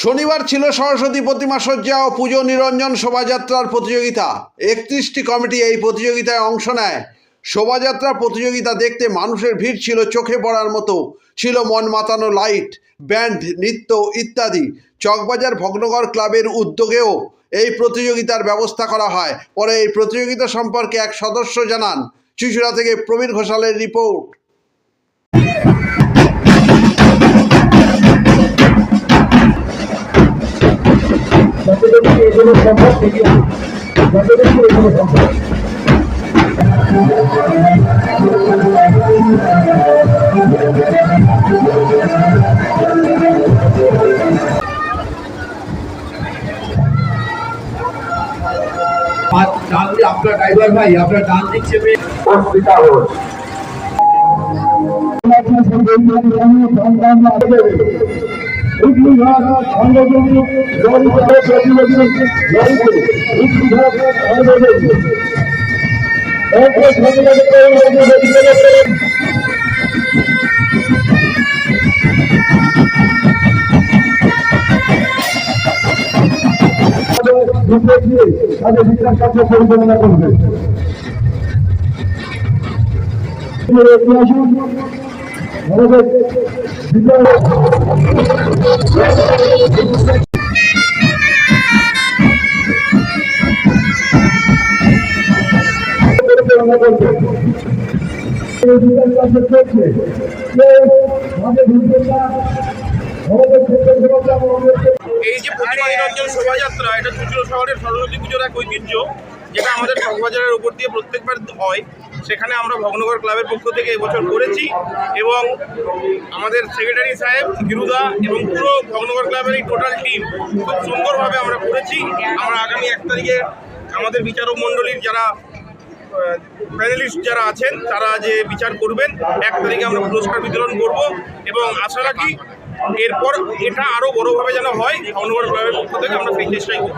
শনিবার ছিল সরস্বতী প্রতিমা সজ্জা ও পুজো নিরঞ্জন শোভাযাত্রার প্রতিযোগিতা। 31টি কমিটি এই প্রতিযোগিতায় অংশ নেয়। শোভাযাত্রা প্রতিযোগিতা দেখতে মানুষের ভিড় ছিল চোখে পড়ার মতো। ছিল মন মাতানো লাইট, ব্যান্ড, নৃত্য ইত্যাদি। চকবাজার ভগ্নগর ক্লাবের উদ্যোগেও এই প্রতিযোগিতার ব্যবস্থা করা হয়। পরে এই প্রতিযোগিতা সম্পর্কে এক সদস্য জানান। চুঁচুড়া থেকে প্রবীর ঘোষালের রিপোর্ট। আপনার ড্রাইভার ভাই আপনার ডান দিক চেপে তাদের বিকাশ কার্য পরিচালনা করবে। এই যে প্রতিমা নিরঞ্জন শোভাযাত্রা, এটা চুঁচুড়া শহরের সরস্বতী পুজোর এক ঐতিহ্য, যেটা আমাদের চকবাজারের উপর দিয়ে প্রত্যেকবার হয়। সেখানে আমরা ভগ্নগর ক্লাবের পক্ষ থেকে এবছর করেছি এবং আমাদের সেক্রেটারি সাহেব গিরুদা এবং পুরো ভগ্নগর ক্লাবের এই টোটাল টিম খুব সুন্দরভাবে আমরা করেছি। আমরা আগামী 1 তারিখে আমাদের বিচারক মণ্ডলীর যারা প্যানেলিস্ট যারা আছেন তারা যে বিচার করবেন, 1 তারিখে আমরা পুরস্কার বিতরণ করব এবং আশা রাখি এরপর এটা আরও বড়োভাবে যেন হয়। ভগ্নগর ক্লাবের পক্ষ থেকে আমরা সেই চেষ্টাই করব।